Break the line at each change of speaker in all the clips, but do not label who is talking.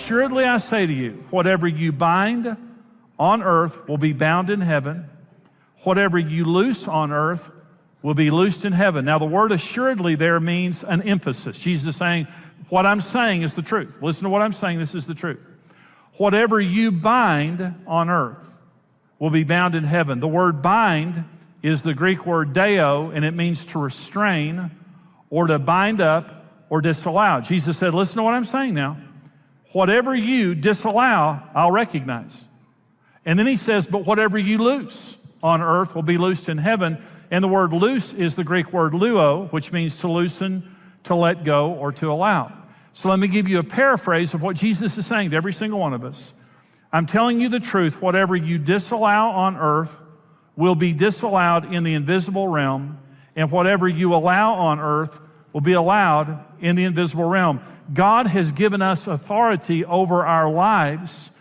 assuredly I say to you, whatever you bind on earth will be bound in heaven. Whatever you loose on earth will be loosed in heaven. Now, the word assuredly there means an emphasis. Jesus is saying, what I'm saying is the truth. Listen to what I'm saying. This is the truth. Whatever you bind on earth will be bound in heaven. The word bind is the Greek word deo, and it means to restrain or to bind up or disallow. Jesus said, listen to what I'm saying now. Whatever you disallow, I'll recognize. And then he says, but whatever you loose on earth will be loosed in heaven. And the word loose is the Greek word luo, which means to loosen, to let go, or to allow. So let me give you a paraphrase of what Jesus is saying to every single one of us. I'm telling you the truth. Whatever you disallow on earth will be disallowed in the invisible realm, and whatever you allow on earth will be allowed in the invisible realm. God has given us authority over our lives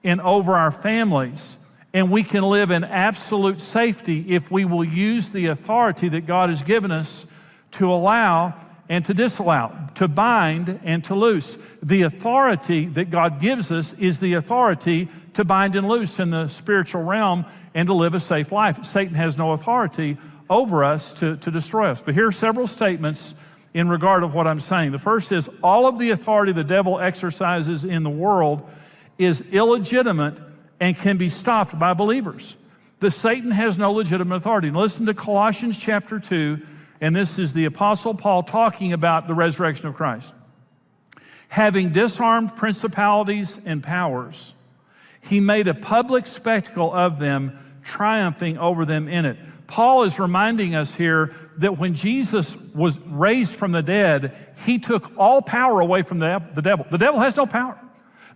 and over our families, and we can live in absolute safety if we will use the authority that God has given us to allow and to disallow, to bind and to loose. The authority that God gives us is the authority to bind and loose in the spiritual realm and to live a safe life. Satan has no authority over us to destroy us. But here are several statements in regard of what I'm saying. The first is, all of the authority the devil exercises in the world is illegitimate and can be stopped by believers. Satan has no legitimate authority. And listen to Colossians chapter 2, and this is the Apostle Paul talking about the resurrection of Christ. Having disarmed principalities and powers, he made a public spectacle of them, triumphing over them in it. Paul is reminding us here that when Jesus was raised from the dead, he took all power away from the devil. The devil has no power.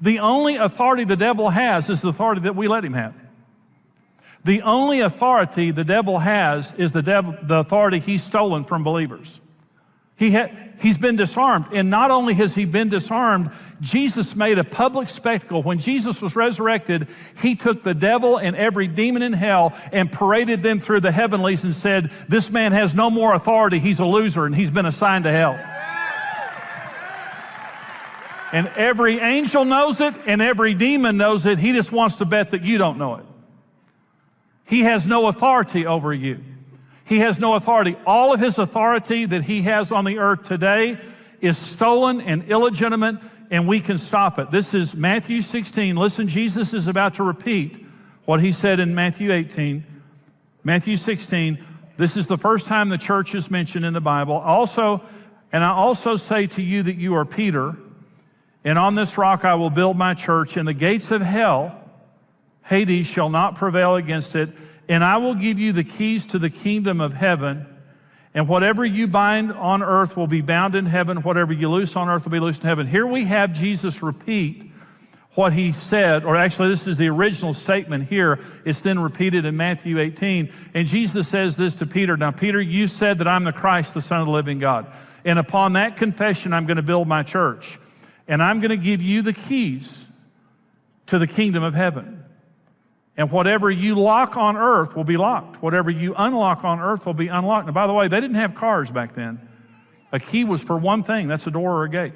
The only authority the devil has is the authority that we let him have. The only authority the devil has is the authority he's stolen from believers. He's been disarmed, and not only has he been disarmed, Jesus made a public spectacle. When Jesus was resurrected, he took the devil and every demon in hell and paraded them through the heavenlies and said, this man has no more authority, he's a loser, and he's been assigned to hell. And every angel knows it, and every demon knows it. He just wants to bet that you don't know it. He has no authority over you. He has no authority. All of his authority that he has on the earth today is stolen and illegitimate, and we can stop it. This is Matthew 16. Listen, Jesus is about to repeat what he said in Matthew 18. Matthew 16, this is the first time the church is mentioned in the Bible. I also say to you that you are Peter, and on this rock I will build my church, and the gates of hell, Hades, shall not prevail against it. And I will give you the keys to the kingdom of heaven. And whatever you bind on earth will be bound in heaven. Whatever you loose on earth will be loosed in heaven. Here we have Jesus repeat what he said, or actually this is the original statement here. It's then repeated in Matthew 18. And Jesus says this to Peter. Now, Peter, you said that I'm the Christ, the Son of the living God. And upon that confession, I'm going to build my church. And I'm going to give you the keys to the kingdom of heaven. And whatever you lock on earth will be locked. Whatever you unlock on earth will be unlocked. Now, by the way, they didn't have cars back then. A key was for one thing. That's a door or a gate.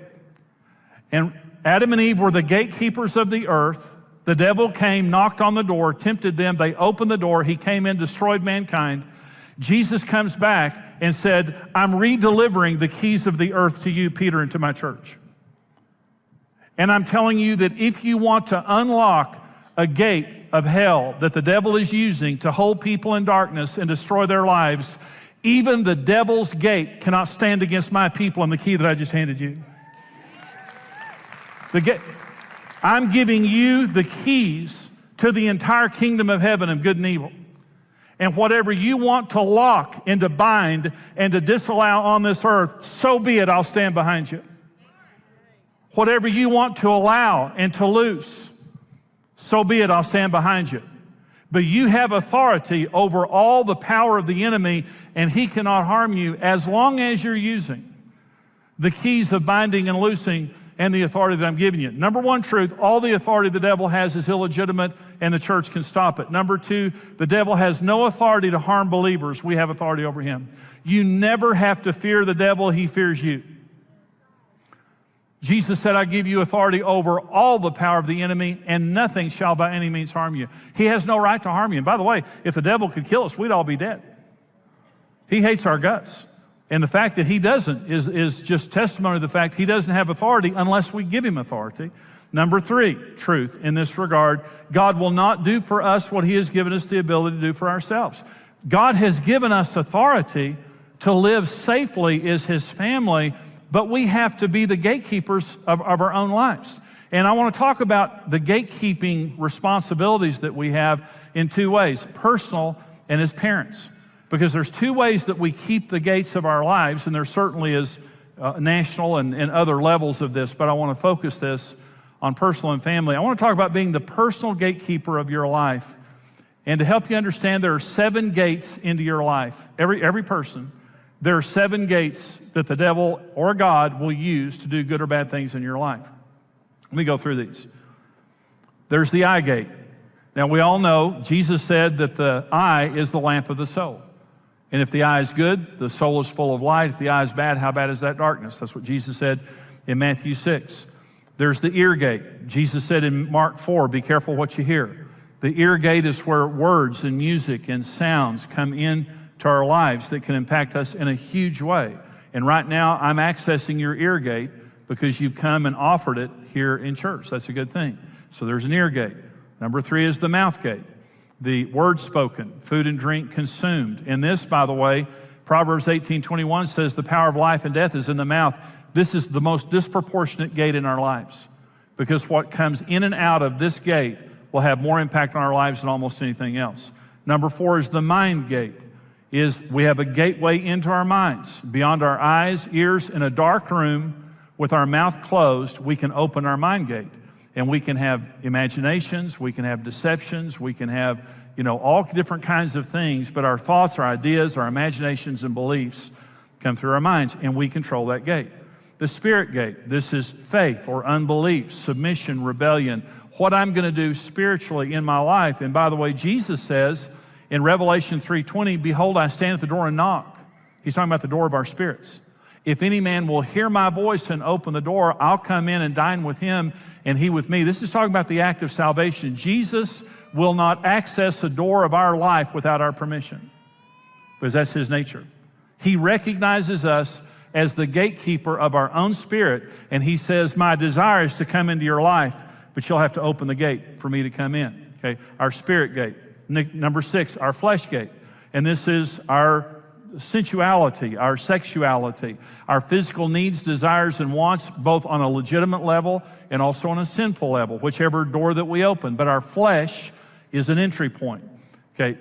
And Adam and Eve were the gatekeepers of the earth. The devil came, knocked on the door, tempted them. They opened the door. He came in, destroyed mankind. Jesus comes back and said, I'm redelivering the keys of the earth to you, Peter, and to my church. And I'm telling you that if you want to unlock a gate of hell that the devil is using to hold people in darkness and destroy their lives, even the devil's gate cannot stand against my people and the key that I just handed you. I'm giving you the keys to the entire kingdom of heaven of good and evil. And whatever you want to lock and to bind and to disallow on this earth, so be it, I'll stand behind you. Whatever you want to allow and to loose, so be it, I'll stand behind you. But you have authority over all the power of the enemy, and he cannot harm you as long as you're using the keys of binding and loosing and the authority that I'm giving you. Number one truth, all the authority the devil has is illegitimate, and the church can stop it. Number two, the devil has no authority to harm believers. We have authority over him. You never have to fear the devil, he fears you. Jesus said, I give you authority over all the power of the enemy, and nothing shall by any means harm you. He has no right to harm you. And by the way, if the devil could kill us, we'd all be dead. He hates our guts. And the fact that he doesn't is just testimony to the fact he doesn't have authority unless we give him authority. Number 3, truth in this regard. God will not do for us what he has given us the ability to do for ourselves. God has given us authority to live safely as his family, but we have to be the gatekeepers of our own lives. And I want to talk about the gatekeeping responsibilities that we have in 2 ways, personal and as parents. Because there's 2 ways that we keep the gates of our lives, and there certainly is national and other levels of this, but I want to focus this on personal and family. I want to talk about being the personal gatekeeper of your life. And to help you understand, there are 7 gates into your life. Every person, there are 7 gates that the devil or God will use to do good or bad things in your life. Let me go through these. There's the eye gate. Now, we all know Jesus said that the eye is the lamp of the soul. And if the eye is good, the soul is full of light. If the eye is bad, how bad is that darkness? That's what Jesus said in Matthew 6. There's the ear gate. Jesus said in Mark 4, be careful what you hear. The ear gate is where words and music and sounds come in to our lives that can impact us in a huge way. And right now, I'm accessing your ear gate because you've come and offered it here in church. That's a good thing. So there's an ear gate. Number 3 is the mouth gate. The word spoken, food and drink consumed. And this, by the way, Proverbs 18:21 says the power of life and death is in the mouth. This is the most disproportionate gate in our lives because what comes in and out of this gate will have more impact on our lives than almost anything else. Number 4 is the mind gate. We have a gateway into our minds. Beyond our eyes, ears, in a dark room with our mouth closed, we can open our mind gate. And we can have imaginations, we can have deceptions, we can have, all different kinds of things, but our thoughts, our ideas, our imaginations and beliefs come through our minds, and we control that gate. The spirit gate, this is faith or unbelief, submission, rebellion, what I'm going to do spiritually in my life. And by the way, Jesus says in Revelation 3:20, behold, I stand at the door and knock. He's talking about the door of our spirits. If any man will hear my voice and open the door, I'll come in and dine with him and he with me. This is talking about the act of salvation. Jesus will not access the door of our life without our permission because that's his nature. He recognizes us as the gatekeeper of our own spirit, and he says, my desire is to come into your life, but you'll have to open the gate for me to come in. Okay, our spirit gate. Number 6, our flesh gate. And this is our sensuality, our sexuality, our physical needs, desires, and wants, both on a legitimate level and also on a sinful level, whichever door that we open. But our flesh is an entry point. Okay,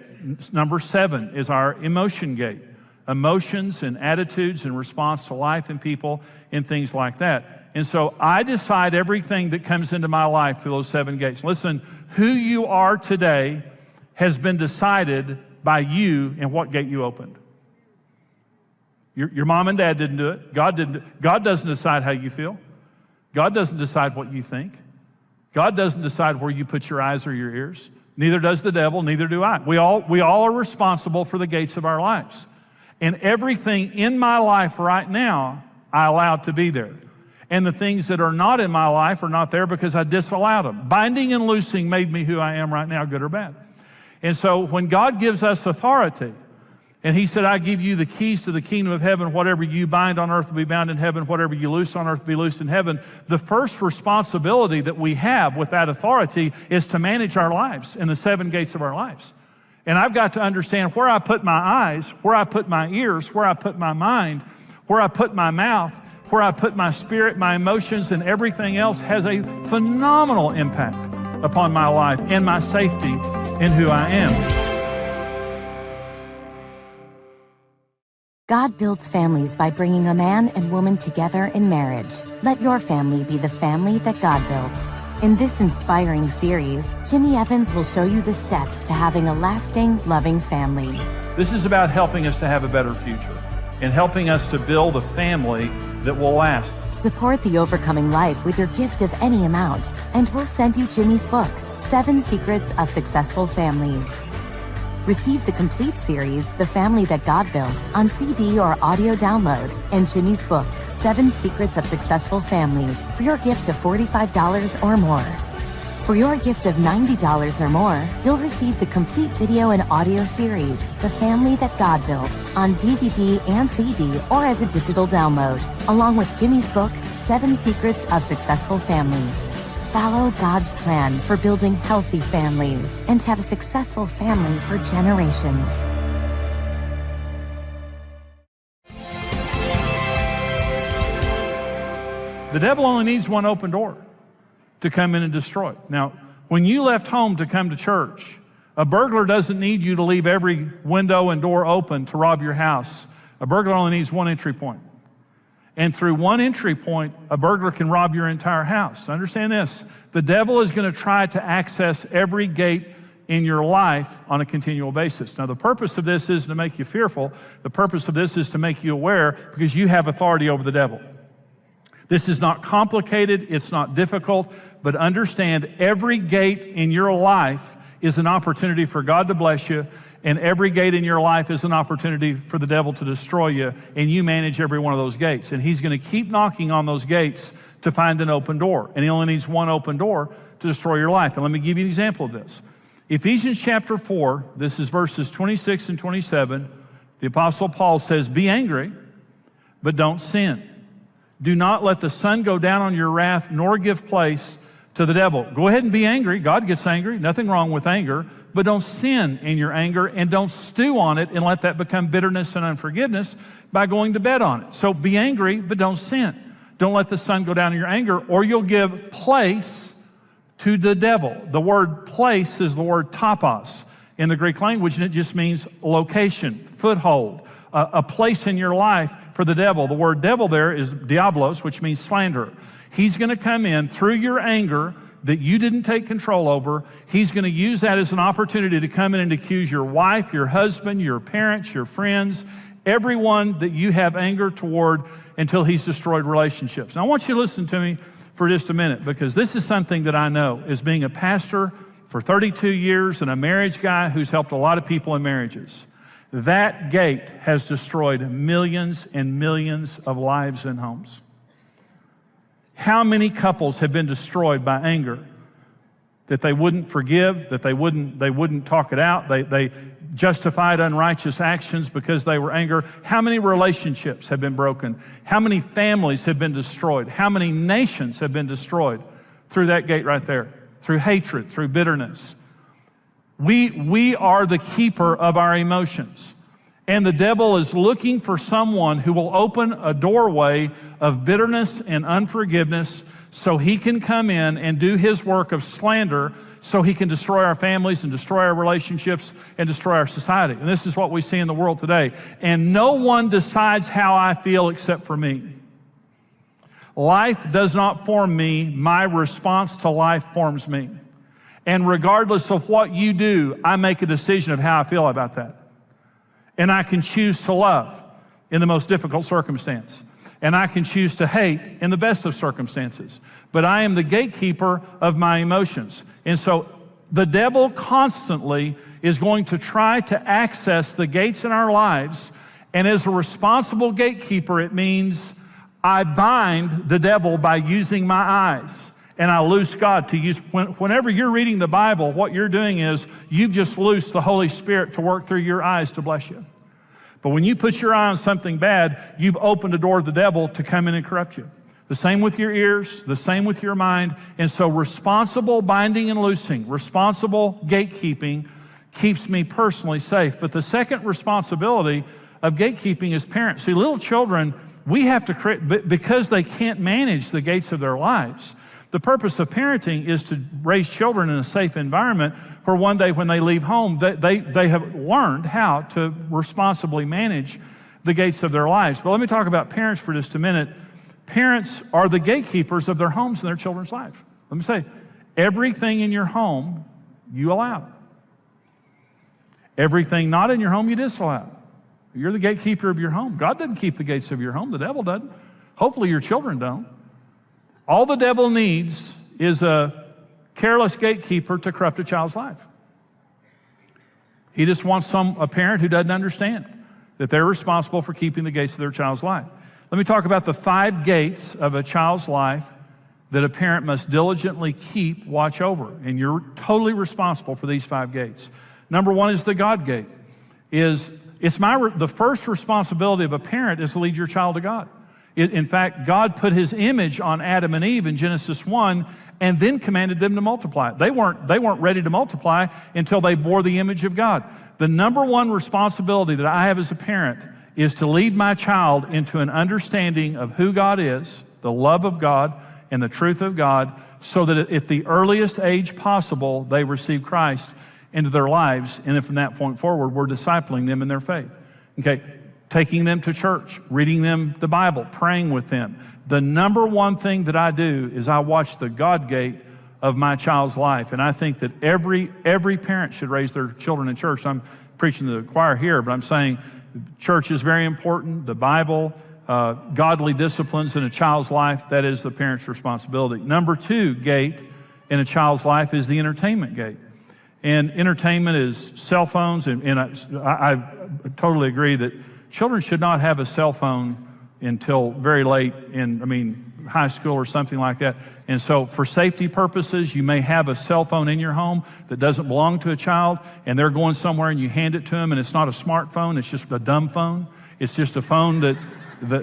number 7 is our emotion gate. Emotions and attitudes in response to life and people and things like that. And so I decide everything that comes into my life through those 7 gates. Listen, who you are today has been decided by you and what gate you opened. Your mom and dad didn't do it. God didn't. God doesn't decide how you feel. God doesn't decide what you think. God doesn't decide where you put your eyes or your ears. Neither does the devil, neither do I. We all are responsible for the gates of our lives. And everything in my life right now, I allowed to be there. And the things that are not in my life are not there because I disallowed them. Binding and loosing made me who I am right now, good or bad. And so when God gives us authority, and he said, I give you the keys to the kingdom of heaven. Whatever you bind on earth will be bound in heaven. Whatever you loose on earth will be loosed in heaven. The first responsibility that we have with that authority is to manage our lives in the 7 gates of our lives. And I've got to understand where I put my eyes, where I put my ears, where I put my mind, where I put my mouth, where I put my spirit, my emotions, and everything else has a phenomenal impact upon my life and my safety in who I am.
God builds families by bringing a man and woman together in marriage. Let your family be the family that God built. In this inspiring series, Jimmy Evans will show you the steps to having a lasting, loving family.
This is about helping us to have a better future and helping us to build a family that will last.
Support The Overcoming Life with your gift of any amount, and we'll send you Jimmy's book, 7 Secrets of Successful Families. Receive the complete series, The Family That God Built, on CD or audio download, and Jimmy's book, 7 Secrets of Successful Families, for your gift of $45 or more. For your gift of $90 or more, you'll receive the complete video and audio series, The Family That God Built, on DVD and CD or as a digital download, along with Jimmy's book, 7 Secrets of Successful Families. Follow God's plan for building healthy families and have a successful family for generations.
The devil only needs one open door to come in and destroy. Now, when you left home to come to church, a burglar doesn't need you to leave every window and door open to rob your house. A burglar only needs one entry point. And through one entry point, a burglar can rob your entire house. Understand this, the devil is going to try to access every gate in your life on a continual basis. Now, the purpose of this isn't to make you fearful. The purpose of this is to make you aware, because you have authority over the devil. This is not complicated, it's not difficult, but understand every gate in your life is an opportunity for God to bless you, and every gate in your life is an opportunity for the devil to destroy you, and you manage every one of those gates. And he's going to keep knocking on those gates to find an open door, and he only needs one open door to destroy your life. And let me give you an example of this. Ephesians chapter 4, this is verses 26 and 27, the Apostle Paul says, "Be angry, but don't sin. Do not let the sun go down on your wrath, nor give place to the devil." Go ahead and be angry. God gets angry. Nothing wrong with anger. But don't sin in your anger, and don't stew on it and let that become bitterness and unforgiveness by going to bed on it. So be angry, but don't sin. Don't let the sun go down in your anger, or you'll give place to the devil. The word place is the word topos in the Greek language, and it just means location, foothold, a place in your life for the devil. The word devil there is diablos, which means slanderer. He's going to come in through your anger that you didn't take control over. He's going to use that as an opportunity to come in and accuse your wife, your husband, your parents, your friends, everyone that you have anger toward, until he's destroyed relationships. Now, I want you to listen to me for just a minute, because this is something that I know as being a pastor for 32 years and a marriage guy who's helped a lot of people in marriages. That gate has destroyed millions and millions of lives and homes. How many couples have been destroyed by anger? That they wouldn't forgive, that they wouldn't talk it out, they justified unrighteous actions because they were angry. How many relationships have been broken? How many families have been destroyed? How many nations have been destroyed through that gate right there? Through hatred, through bitterness. We are the keeper of our emotions. And the devil is looking for someone who will open a doorway of bitterness and unforgiveness so he can come in and do his work of slander, so he can destroy our families and destroy our relationships and destroy our society. And this is what we see in the world today. And no one decides how I feel except for me. Life does not form me. My response to life forms me. And regardless of what you do, I make a decision of how I feel about that. And I can choose to love in the most difficult circumstance. And I can choose to hate in the best of circumstances. But I am the gatekeeper of my emotions. And so the devil constantly is going to try to access the gates in our lives. And as a responsible gatekeeper, it means I bind the devil by using my eyes. And I loose God to use. Whenever you're reading the Bible, what you're doing is you've just loosed the Holy Spirit to work through your eyes to bless you. But when you put your eye on something bad, you've opened the door to the devil to come in and corrupt you. The same with your ears, the same with your mind. And so responsible binding and loosing, responsible gatekeeping keeps me personally safe. But the second responsibility of gatekeeping is parents. See, little children, we have to create, because they can't manage the gates of their lives. The purpose of parenting is to raise children in a safe environment where one day when they leave home, they have learned how to responsibly manage the gates of their lives. But let me talk about parents for just a minute. Parents are the gatekeepers of their homes and their children's life. Let me say, everything in your home, you allow. Everything not in your home, you disallow. You're the gatekeeper of your home. God doesn't keep the gates of your home. The devil doesn't. Hopefully your children don't. All the devil needs is a careless gatekeeper to corrupt a child's life. He just wants a parent who doesn't understand that they're responsible for keeping the gates of their child's life. Let me talk about the 5 gates of a child's life that a parent must diligently watch over. And you're totally responsible for these 5 gates. Number 1 is the God gate. The first responsibility of a parent is to lead your child to God. In fact, God put his image on Adam and Eve in Genesis 1 and then commanded them to multiply. They weren't ready to multiply until they bore the image of God. The number 1 responsibility that I have as a parent is to lead my child into an understanding of who God is, the love of God, and the truth of God, so that at the earliest age possible, they receive Christ into their lives. And then from that point forward, we're discipling them in their faith. Okay, taking them to church, reading them the Bible, praying with them. The number 1 thing that I do is I watch the God gate of my child's life. And I think that every parent should raise their children in church. I'm preaching to the choir here, but I'm saying church is very important. The Bible, godly disciplines in a child's life, that is the parent's responsibility. Number 2 gate in a child's life is the entertainment gate. And entertainment is cell phones, and I totally agree that children should not have a cell phone until very late in, high school or something like that. And so for safety purposes, you may have a cell phone in your home that doesn't belong to a child, and they're going somewhere and you hand it to them, and it's not a smartphone, it's just a dumb phone. It's just a phone that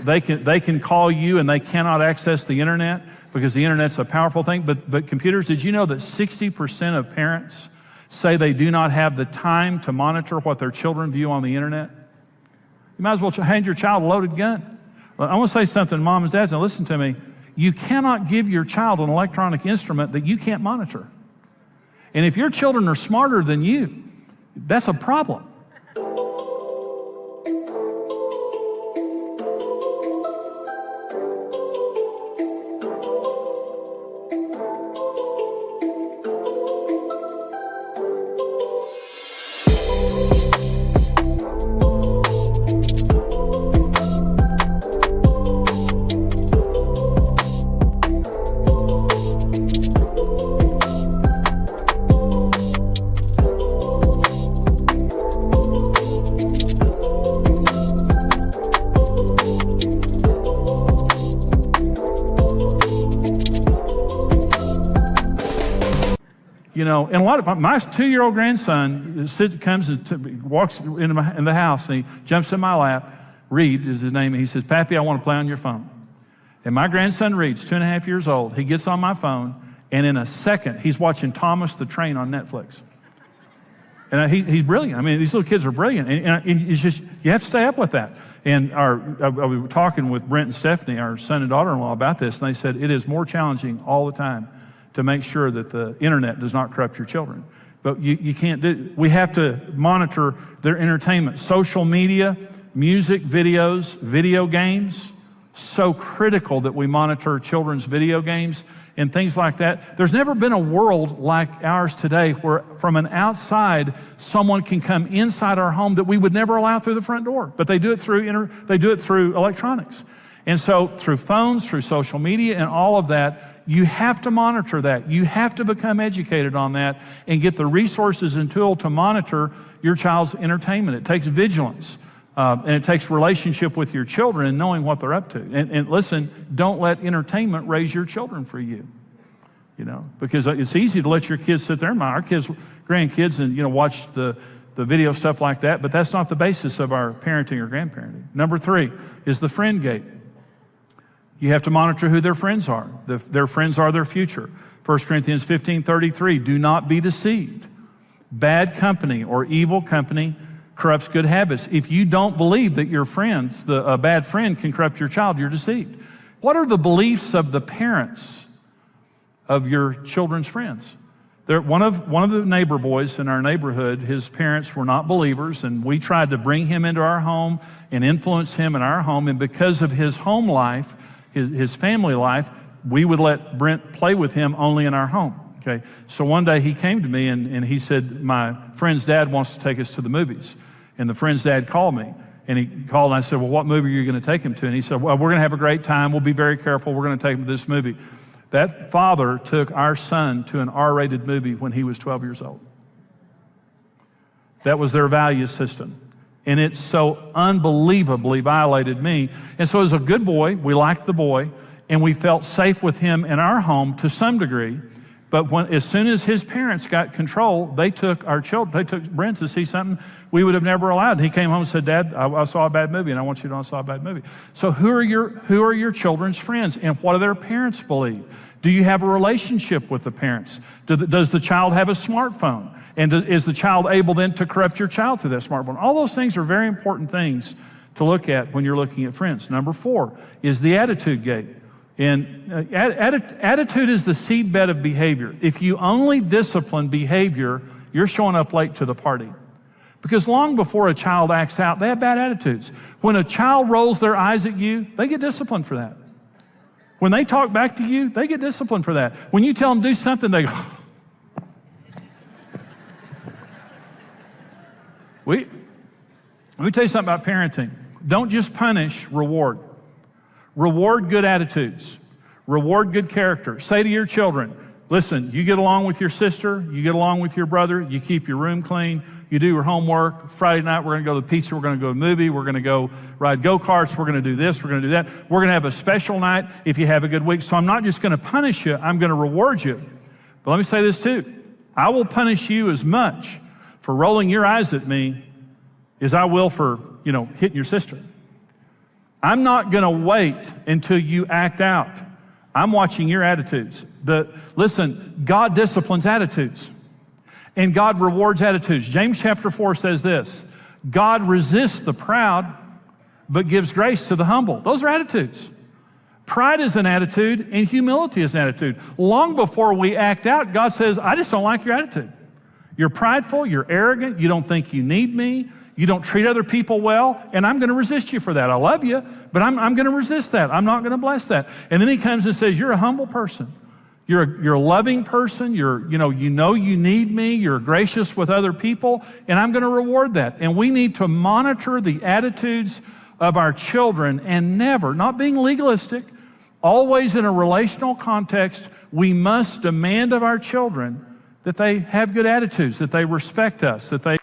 they can call you and they cannot access the internet because the internet's a powerful thing. But computers, did you know that 60% of parents say they do not have the time to monitor what their children view on the internet? You might as well hand your child a loaded gun. I want to say something, moms and dads, now listen to me. You cannot give your child an electronic instrument that you can't monitor. And if your children are smarter than you, that's a problem. And a lot of my 2-year-old grandson comes and walks in the house, and he jumps in my lap. Reed is his name, and he says, "Pappy, I want to play on your phone." And my grandson Reed's 2.5 years old. He gets on my phone, and in a second, he's watching Thomas the Train on Netflix. And he's brilliant. These little kids are brilliant, and it's just you have to stay up with that. And we were talking with Brent and Stephanie, our son and daughter-in-law, about this, and they said it is more challenging all the time to make sure that the internet does not corrupt your children. But you can't we have to monitor their entertainment. Social media, music, videos, video games, so critical that we monitor children's video games and things like that. There's never been a world like ours today where from an outside, someone can come inside our home that we would never allow through the front door. But they do it through electronics. And so through phones, through social media and all of that, you have to monitor that. You have to become educated on that and get the resources and tool to monitor your child's entertainment. It takes vigilance, and it takes relationship with your children and knowing what they're up to. And listen, don't let entertainment raise your children for you. Because it's easy to let your kids sit there, our kids, grandkids, and watch the video stuff like that, but that's not the basis of our parenting or grandparenting. Number 3 is the friend gate. You have to monitor who their friends are. Their friends are their future. 1 Corinthians 15:33, do not be deceived. Bad company or evil company corrupts good habits. If you don't believe that your friends, a bad friend can corrupt your child, you're deceived. What are the beliefs of the parents of your children's friends? One of the neighbor boys in our neighborhood, his parents were not believers, and we tried to bring him into our home and influence him in our home, and because of his home life, his family life, we would let Brent play with him only in our home. Okay, so one day he came to me and he said, my friend's dad wants to take us to the movies. And the friend's dad called me, and he called and I said, well, what movie are you going to take him to? And he said, well, we're going to have a great time. We'll be very careful. We're going to take him to this movie. That father took our son to an R-rated movie when he was 12 years old. That was their value system. And it so unbelievably violated me. And so as a good boy, we liked the boy, and we felt safe with him in our home to some degree. But as soon as his parents got control, they took our children, they took Brent to see something we would have never allowed. He came home and said, Dad, I saw a bad movie, and I want you to know I saw a bad movie. So who are your children's friends, and what do their parents believe? Do you have a relationship with the parents? Does the child have a smartphone? And is the child able then to corrupt your child through that smartphone? All those things are very important things to look at when you're looking at friends. Number 4 is the attitude gate. And attitude is the seedbed of behavior. If you only discipline behavior, you're showing up late to the party. Because long before a child acts out, they have bad attitudes. When a child rolls their eyes at you, they get disciplined for that. When they talk back to you, they get disciplined for that. When you tell them to do something, they go, let me tell you something about parenting. Don't just punish, reward. Reward good attitudes. Reward good character. Say to your children, listen, you get along with your sister, you get along with your brother, you keep your room clean, you do your homework. Friday night, we're going to go to the pizza, we're going to go to a movie, we're going to go ride go-karts, we're going to do this, we're going to do that. We're going to have a special night if you have a good week. So I'm not just going to punish you, I'm going to reward you. But let me say this too. I will punish you as much for rolling your eyes at me as I will for, hitting your sister. I'm not going to wait until you act out. I'm watching your attitudes. Listen, God disciplines attitudes, and God rewards attitudes. James chapter 4 says this, God resists the proud, but gives grace to the humble. Those are attitudes. Pride is an attitude, and humility is an attitude. Long before we act out, God says, I just don't like your attitude. You're prideful, you're arrogant, you don't think you need me, you don't treat other people well, and I'm going to resist you for that. I love you, but I'm going to resist that. I'm not going to bless that. And then he comes and says, you're a humble person. You're a loving person. You need me. You're gracious with other people, and I'm going to reward that. And we need to monitor the attitudes of our children and never, not being legalistic, always in a relational context, we must demand of our children that they have good attitudes, that they respect us, that they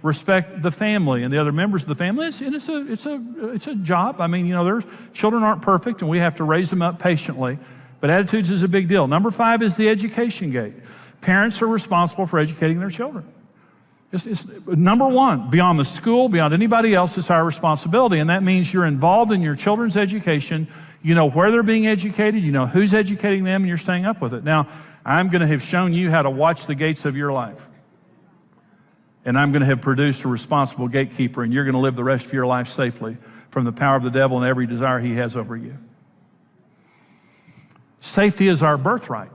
respect the family and the other members of the family. It's a job. I mean, their children aren't perfect, and we have to raise them up patiently. But attitudes is a big deal. Number 5 is the education gate. Parents are responsible for educating their children. It's number 1, beyond the school, beyond anybody else, it's our responsibility. And that means you're involved in your children's education. You know where they're being educated. You know who's educating them, and you're staying up with it. Now, I'm going to have shown you how to watch the gates of your life. And I'm going to have produced a responsible gatekeeper, and you're going to live the rest of your life safely from the power of the devil and every desire he has over you. Safety is our birthright.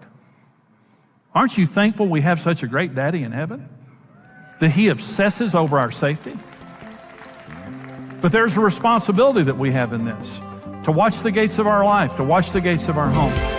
Aren't you thankful we have such a great daddy in heaven? That he obsesses over our safety? But there's a responsibility that we have in this, to watch the gates of our life, to watch the gates of our home.